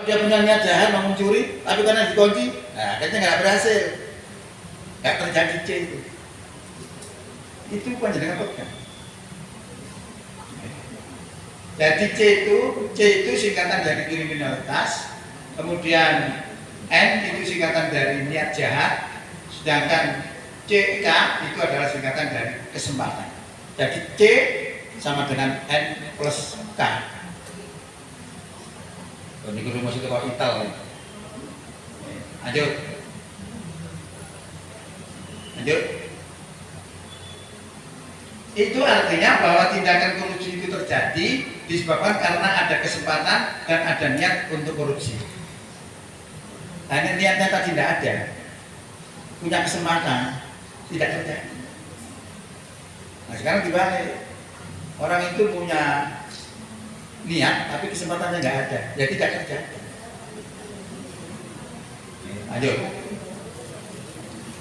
Dia punya niat jahat mau mencuri, tapi karena dikunci, nah akhirnya nggak berhasil, nggak terjadi C itu. Itu panjenengan pegang. Jadi C itu singkatan dari kriminalitas, kemudian N itu singkatan dari niat jahat, sedangkan CK itu adalah singkatan dari kesempatan. Jadi C sama dengan N plus K. Ini guru masih kok Ital. Lanjut. Itu artinya bahwa tindakan korupsi itu terjadi disebabkan karena ada kesempatan dan ada niat untuk korupsi. Hanya niatnya tadi tidak ada, punya kesempatan tidak terjadi. Nah sekarang dibalik, orang itu punya niat tapi kesempatannya nggak ada, jadi tidak terjadi. Lanjut.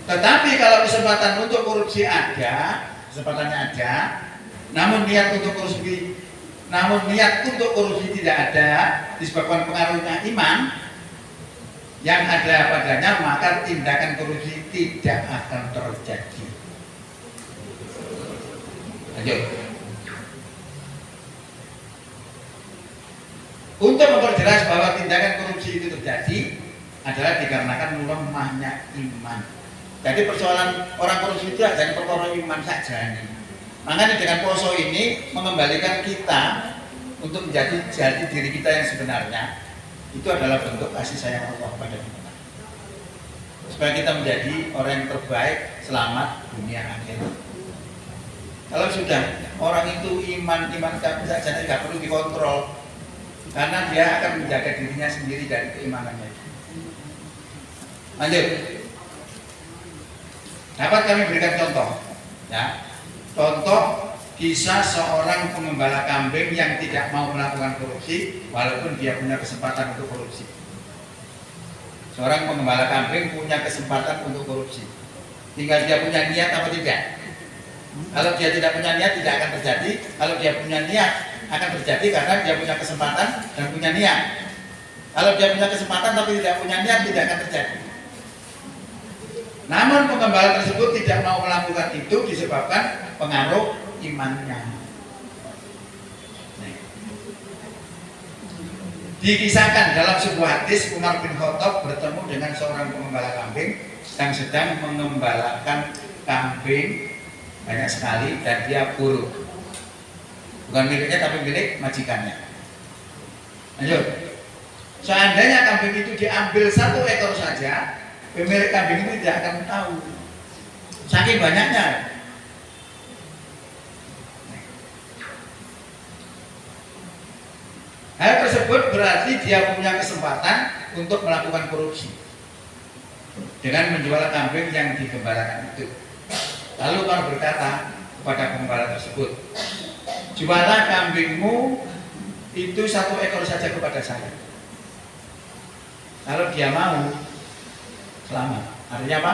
Tetapi kalau kesempatan untuk korupsi ada, kesempatannya ada, namun niat untuk korupsi tidak ada disebabkan pengaruhnya iman yang ada padanya, maka tindakan korupsi tidak akan terjadi. Lanjut. Untuk memperjelas bahwa tindakan korupsi itu terjadi adalah dikarenakan lemahnya iman. Jadi persoalan orang korupsi itu hanya perkara iman saja nih. Makanya dengan poso ini mengembalikan kita untuk menjadi jati diri kita yang sebenarnya. Itu adalah bentuk kasih sayang Allah pada kita. Supaya kita menjadi orang yang terbaik selamat dunia akhirat. Kalau sudah orang itu iman saja tidak perlu dikontrol, karena dia akan menjaga dirinya sendiri dari keimanannya. Lanjut. Dapat kami berikan contoh, ya. Contoh kisah seorang pengembala kambing yang tidak mau melakukan korupsi walaupun dia punya kesempatan untuk korupsi. Seorang pengembala kambing punya kesempatan untuk korupsi, tinggal dia punya niat atau tidak. Kalau dia tidak punya niat tidak akan terjadi. Kalau dia punya niat akan terjadi karena dia punya kesempatan dan punya niat. Kalau dia punya kesempatan tapi tidak punya niat tidak akan terjadi. Namun pengembala tersebut tidak mau melakukan itu disebabkan pengaruh imannya. Dikisahkan dalam sebuah hadis Umar bin Khattab bertemu dengan seorang pengembala kambing yang sedang mengembalakan kambing banyak sekali dan dia buruk. Bukan miliknya tapi milik majikannya. Lanjut. Seandainya kambing itu diambil satu ekor saja, pemilik kambing itu tidak akan tahu. Saking banyaknya. Hal tersebut berarti dia punya kesempatan untuk melakukan korupsi dengan menjual kambing yang digembalakan itu. Lalu Umar berkata kepada pengembala tersebut, jualah kambingmu itu satu ekor saja kepada saya. Kalau dia mau, selamat. Artinya apa?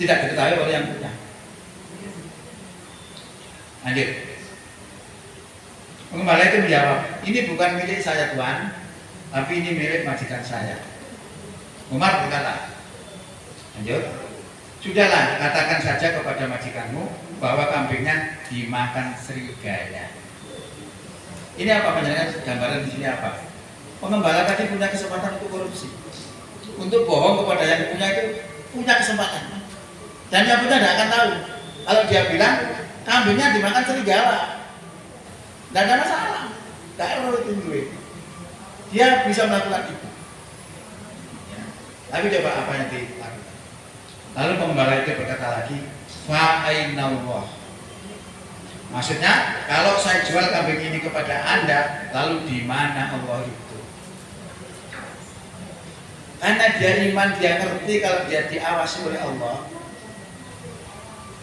Tidak diketahui oleh yang punya. Lanjut. Pengembala itu menjawab, ini bukan milik saya Tuan, tapi ini milik majikan saya. Umar berkata, lanjut, sudahlah katakan saja kepada majikanmu bahwa kambingnya dimakan serigala. Ini apa penjelasan gambaran di sini apa? Pengembala tadi punya kesempatan untuk korupsi, untuk bohong kepada yang punya itu punya kesempatan, dan yang punya tidak akan tahu. Kalau dia bilang kambingnya dimakan serigala, tidak ada masalah, tidak perlu itu duit. Dia bisa melakukan itu. Ya. Tapi coba apa yang dilakukan? Lalu pengembala itu berkata lagi, fa'ainallah. Maksudnya, kalau saya jual kambing ini kepada Anda, lalu di mana Allah itu? Karena dia iman, dia ngerti kalau dia diawasi oleh Allah.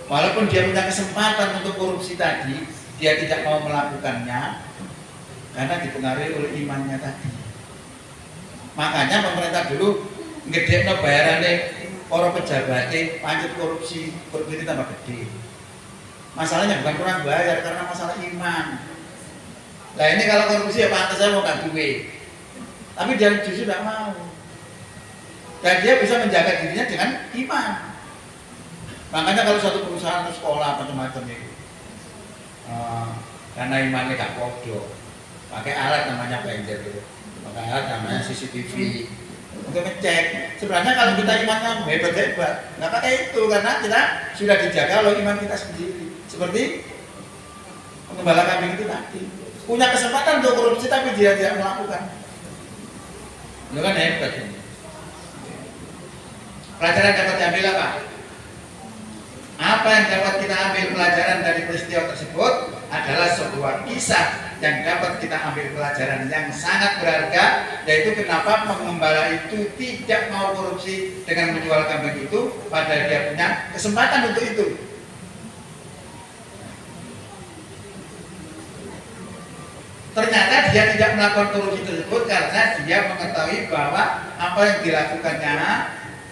Walaupun dia punya kesempatan untuk korupsi tadi, dia tidak mau melakukannya karena dipengaruhi oleh imannya tadi. Makanya pemerintah dulu ngedekno bayarane para pejabat pancet korupsi ini tambah gede. Masalahnya bukan kurang bayar karena masalah iman. Nah ini kalau korupsi ya pantas saya mau gak duit. Tapi dia justru tidak mau. Dan dia bisa menjaga dirinya dengan iman. Makanya kalau satu perusahaan atau sekolah macam-macam itu, karena imannya gak podo, pakai alat namanya banjer itu, pakai alat namanya CCTV untuk ngecek. Sebenarnya kalau kita imannya hebat-hebat, nggak pakai itu karena kita sudah dijaga oleh iman kita sendiri. Seperti pengembala kambing itu tadi, punya kesempatan untuk korupsi tapi dia tidak melakukan. Itu kan hebat ini. Pelajaran dapat diambil apa? Apa yang dapat kita ambil pelajaran dari peristiwa tersebut adalah sebuah kisah yang dapat kita ambil pelajaran yang sangat berharga, yaitu kenapa pengembala itu tidak mau korupsi dengan menjual kambing itu padahal dia punya kesempatan untuk itu. Ternyata dia tidak melakukan korupsi tersebut karena dia mengetahui bahwa apa yang dilakukannya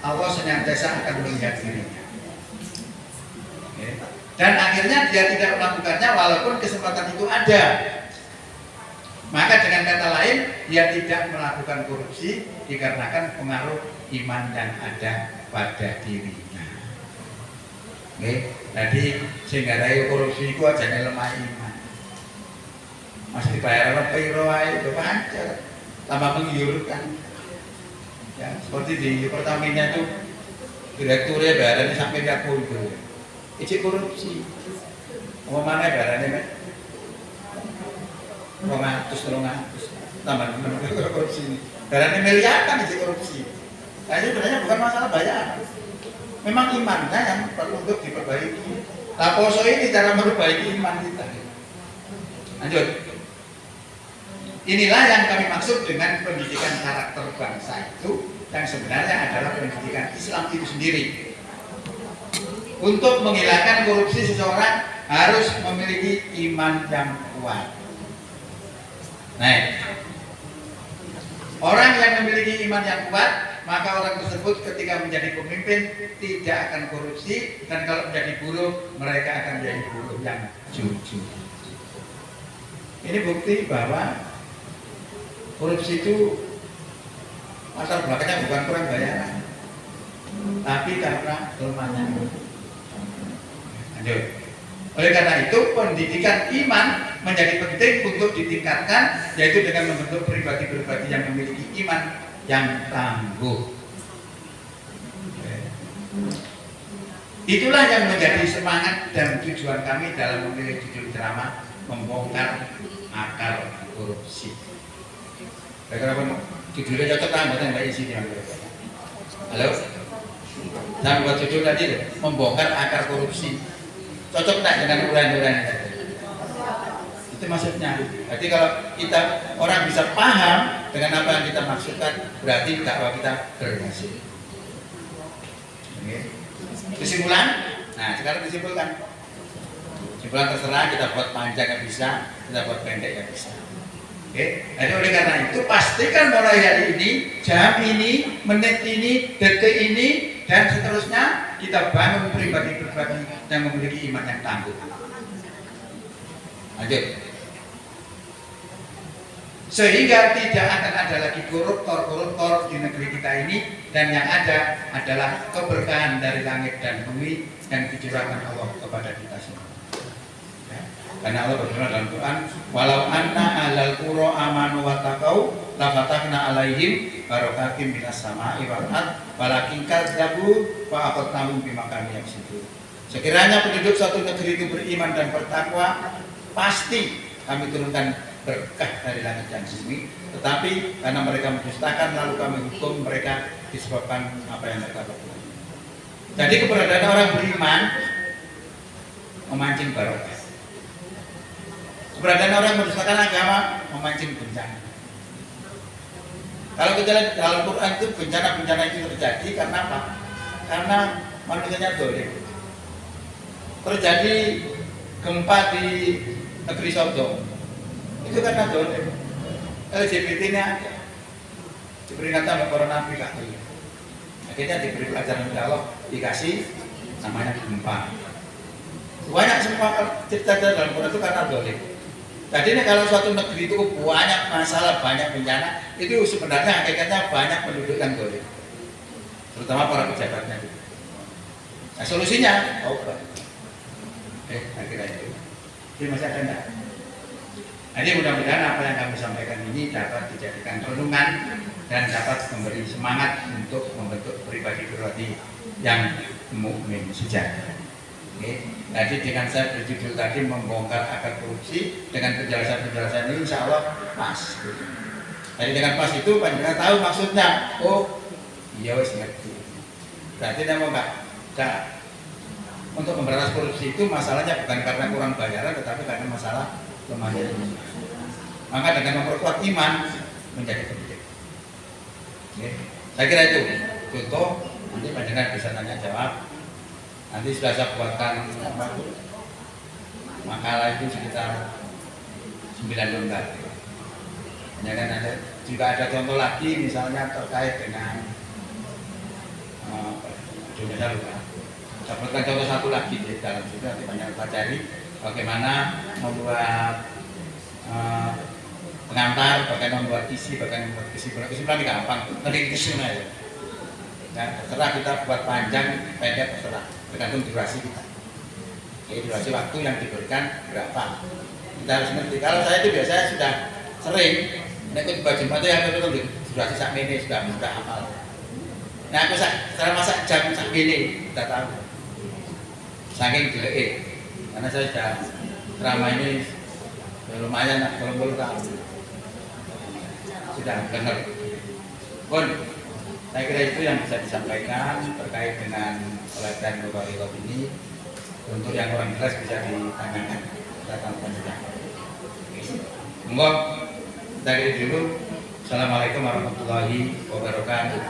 Allah senantiasa akan melihat dirinya. Dan akhirnya dia tidak melakukannya walaupun kesempatan itu ada. Maka dengan kata lain, dia tidak melakukan korupsi dikarenakan pengaruh iman yang ada pada dirinya. Jadi sehingga dari korupsi itu aja lemah iman. Masih dibayar apa piroai itu pancet, tambah menggiurkan. Ya, seperti di Pertamina itu direkturnya bayarannya sampai 40. Ijik korupsi. Mau mana bayarannya men? 200 tambah korupsi ini. Bayarannya miliaran ijik korupsi. Nah ini sebenarnya bukan masalah bayaran. Memang imannya yang perlu untuk diperbaiki. Nah poso ini cara memperbaiki iman kita. Lanjut. Inilah yang kami maksud dengan pendidikan karakter bangsa itu, yang sebenarnya adalah pendidikan Islam itu sendiri. Untuk menghilangkan korupsi, seseorang harus memiliki iman yang kuat. Nah, orang yang memiliki iman yang kuat, maka orang tersebut ketika menjadi pemimpin tidak akan korupsi, dan kalau menjadi buruh, mereka akan menjadi buruh yang jujur. Ini bukti bahwa korupsi itu latar belakangnya bukan kurang bayaran, tapi karena kelemahannya. Lanjut. Oleh karena itu pendidikan iman menjadi penting untuk ditingkatkan, yaitu dengan membentuk pribadi-pribadi yang memiliki iman yang tangguh. Itulah yang menjadi semangat dan tujuan kami dalam memilih judul ceramah membongkar akar korupsi. Bagaimana judulnya cocok kan buat yang isi dia. Halo, saya buat judul tadi membongkar akar korupsi. Cocok tak dengan uraian-uraian itu maksudnya. Jadi kalau kita orang bisa paham dengan apa yang kita maksudkan, berarti dakwah kita berhasil. Kesimpulan, nah sekarang disimpulkan. Kesimpulan terserah, kita buat panjang yang bisa, kita buat pendek yang bisa. Jadi oleh karena itu pastikan mulai hari ini, jam ini, menit ini, detik ini, dan seterusnya kita bangun pribadi-pribadi yang memiliki iman yang tangguh. Lanjut. Sehingga tidak akan ada lagi koruptor di negeri kita ini, dan yang ada adalah keberkahan dari langit dan bumi dan kecurahan Allah kepada kita semua. Karena Allah berfirman dalam Quran, walau anna ahlal qura amanu wattaqau la fatahna alaihim barakatim minas sama'i wal ardh walakin kadzabu fa aqadnahum bima kanu yaksibun. Sekiranya penduduk suatu negeri itu beriman dan bertakwa, pasti kami turunkan berkah dari langit dan bumi, tetapi karena mereka mendustakan lalu kami hukum mereka disebabkan apa yang mereka lakukan. Jadi keberadaan orang beriman memancing barokah. Keberadaan orang mendustakan agama memancing bencana. Kalau kita lihat dalam Quran itu bencana-bencana itu terjadi karena apa? Karena manusianya dolim. Terjadi gempa di negeri Sodom itu karena dolim. LGBT-nya ada, diperingatkan oleh para nabi kali. Akhirnya diberi pelajaran oleh Allah, dikasih namanya gempa. Banyak semua cerita dalam Quran itu karena dolim. Jadi ini kalau suatu negeri itu banyak masalah, banyak bencana, itu sebenarnya hakikatnya banyak penduduk yang golek, terutama para pejabatnya. Nah, solusinya, akhirnya itu. Jadi masih ada enggak? Jadi mudah-mudahan apa yang kami sampaikan ini dapat dijadikan renungan dan dapat memberi semangat untuk membentuk pribadi-pribadi yang mukmin sejati. Oke. Tadi dengan saya berjudul tadi membongkar akar korupsi dengan penjelasan-penjelasan ini insya Allah pas. Jadi dengan pas itu panjenengan tahu maksudnya. Oh, iya wes ngerti. Berarti dia mau nggak? Untuk memberantas korupsi itu masalahnya bukan karena kurang bayaran, tetapi karena masalah lemahnya. Maka dengan memperkuat iman menjadi penting. Oke. Saya kira itu contoh. Nanti panjenengan bisa tanya jawab. Nanti sudah saya buatkan makalah itu sekitar 9 lembar. Ya kan ada juga ada contoh lagi misalnya terkait dengan dunia lupa. Saya buatkan contoh satu lagi di dalam situ nanti banyak pelajari bagaimana membuat pengantar, bagaimana membuat isi, bagaimana membuat kesimpulan gampang. Nanti kesimpulan ya. Nah, terserah kita buat panjang, pendek, terserah. Tergantung durasi kita. Jadi durasi waktu yang diberikan berapa. Kita harus ngerti. Kalau saya itu biasanya sudah sering ikut baju mata yang itu durasi sak ini sudah hafal. Nah aku secara masak jam sak ini kita tahu. Saking jelek, karena saya sudah selama ini lumayan 30 tahun. Sudah dengar. Pun saya kira itu yang bisa disampaikan terkait dengan pelatihan Nurul ini. Untuk yang kurang jelas bisa ditanyakan. Kita tanyakan saja. Monggo kita akhiri dulu. Assalamualaikum warahmatullahi wabarakatuh.